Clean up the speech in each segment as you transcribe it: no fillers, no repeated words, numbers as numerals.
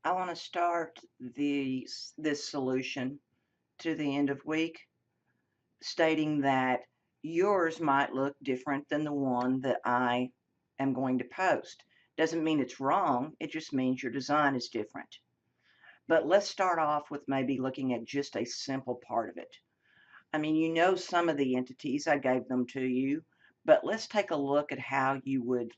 I want to start this solution to the end of week, stating that yours might look different than the one that I am going to post. Doesn't mean it's wrong, it just means your design is different. But let's start off with maybe looking at just a simple part of it. I mean, you know some of the entities, I gave them to you, but let's take a look at how you would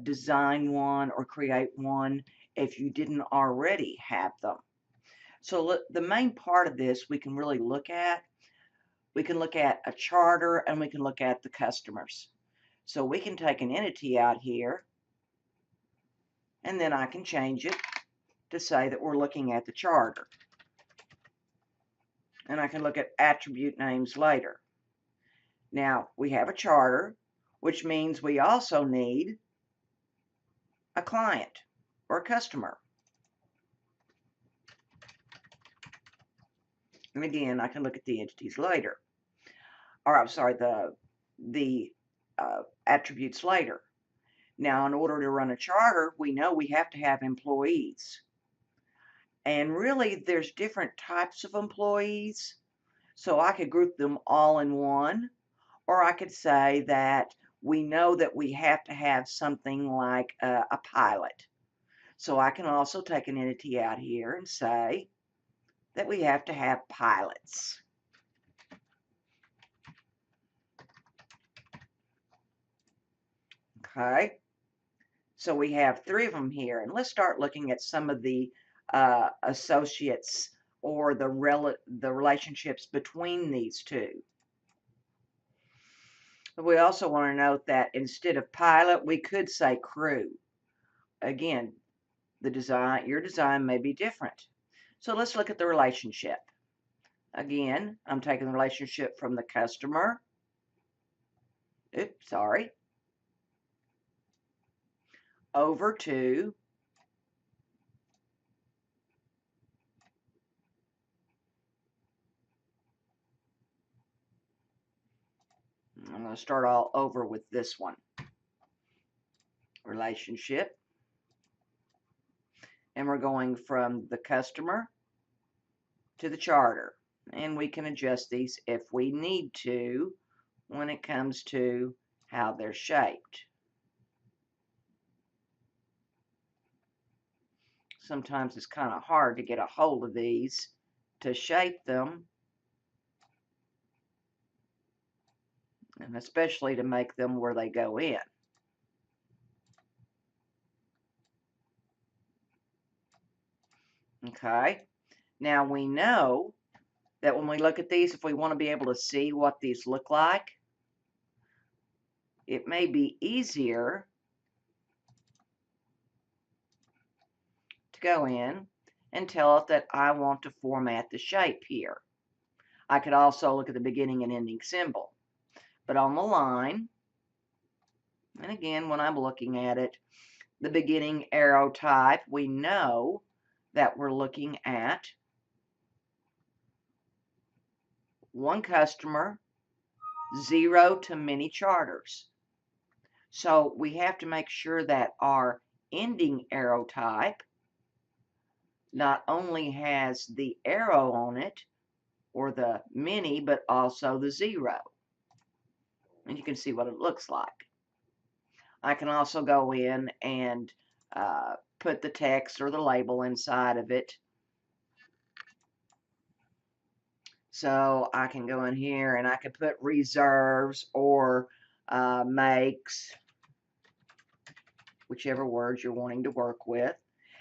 design one or create one if you didn't already have them. So look, the main part of this we can really look at, we can look at a charter and we can look at the customers. So we can take an entity out here and then I can change it to say that we're looking at the charter. And I can look at attribute names later. Now we have a charter, which means we also need a client or a customer. And again, I can look at the entities later. Or I'm sorry, the attributes later. Now, in order to run a charter, we know we have to have employees. And really, there's different types of employees. So I could group them all in one, or I could say that we know that we have to have something like a pilot. So I can also take an entity out here and say that we have to have pilots. Okay, so we have 3 of them here, and let's start looking at some of the associates or the relationships between these two. We also want to note that instead of pilot, we could say crew. Again, your design may be different. So let's look at the relationship. Again, I'm taking the relationship from the customer. Oops, sorry. Over to I'm going to start all over with this one. Relationship. And we're going from the customer to the charter. And we can adjust these if we need to when it comes to how they're shaped. Sometimes it's kind of hard to get a hold of these to shape them, and especially to make them where they go in. Okay, now we know that when we look at these, if we want to be able to see what these look like, it may be easier to go in and tell it that I want to format the shape here. I could also look at the beginning and ending symbol. But on the line, and again, when I'm looking at it, the beginning arrow type, we know that we're looking at one customer, 0 to many charters. So we have to make sure that our ending arrow type not only has the arrow on it, or the many, but also the 0. And you can see what it looks like. I can also go in and put the text or the label inside of it. So I can go in here and I can put reserves or makes, whichever words you're wanting to work with.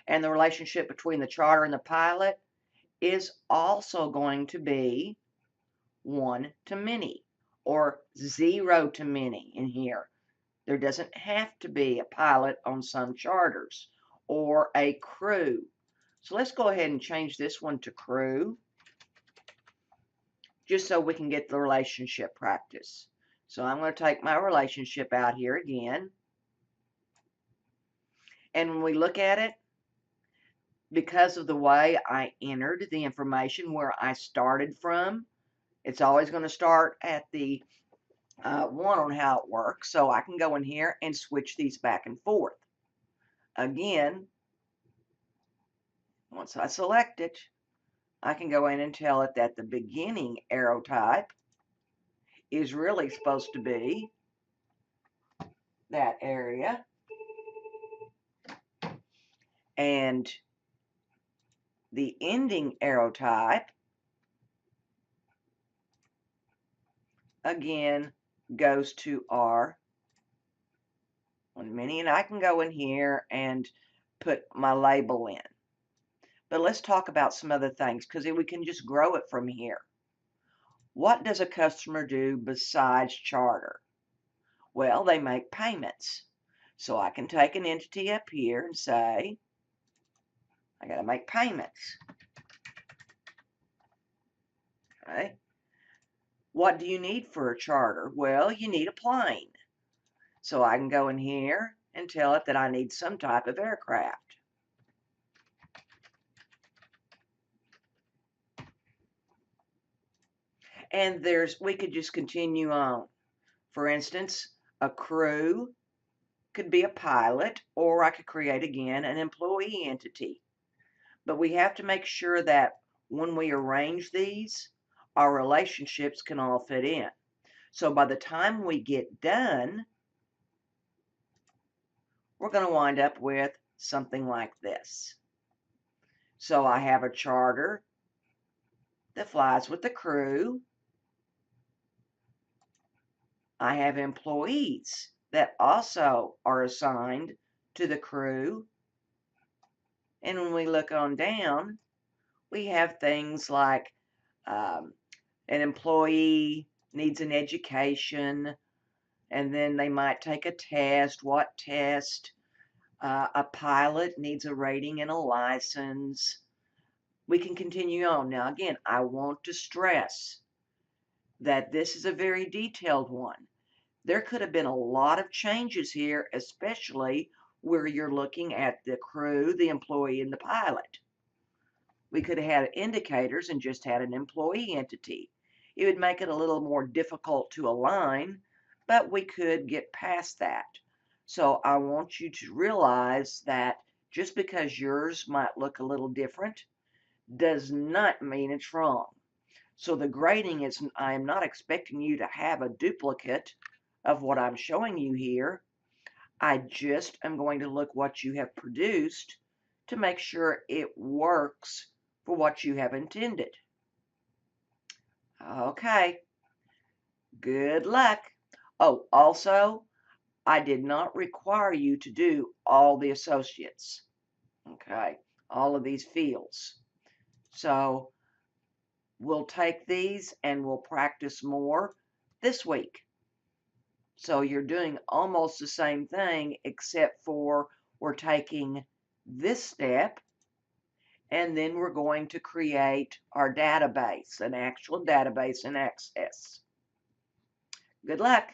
And the relationship between the charter and the pilot is also going to be 1 to many or 0 to many in here. There doesn't have to be a pilot on some charters or a crew. So let's go ahead and change this one to crew, just so we can get the relationship practice. So I'm going to take my relationship out here again. And when we look at it, because of the way I entered the information where I started from, it's always going to start at the one on how it works. So I can go in here and switch these back and forth. Again, Once I select it, I can go in and tell it that the beginning arrow type is really supposed to be that area, and the ending arrow type again goes to our 1 minute. And I can go in here and put my label in. But let's talk about some other things, because we can just grow it from here. What does a customer do besides charter? Well, they make payments. So I can take an entity up here and say, I got to make payments. Okay. What do you need for a charter? Well, you need a plane. So I can go in here and tell it that I need some type of aircraft. And we could just continue on. For instance, a crew could be a pilot, or I could create again an employee entity. But we have to make sure that when we arrange these, our relationships can all fit in. So by the time we get done, we're going to wind up with something like this. So I have a charter that flies with the crew. I have employees that also are assigned to the crew. And when we look on down, we have things like an employee needs an education, and then they might take a test. What test? A pilot needs a rating and a license. We can continue on. Now, again, I want to stress that this is a very detailed one. There could have been a lot of changes here, especially where you're looking at the crew, the employee, and the pilot. We could have had indicators and just had an employee entity. It would make it a little more difficult to align, but we could get past that. So I want you to realize that just because yours might look a little different does not mean it's wrong. So the grading is, I am not expecting you to have a duplicate of what I'm showing you here. I just am going to look what you have produced to make sure it works for what you have intended. Okay, good luck. Oh, also, I did not require you to do all the associates, okay, all of these fields. So we'll take these and we'll practice more this week. So you're doing almost the same thing, except for we're taking this step and then we're going to create our database, an actual database in Access. Good luck.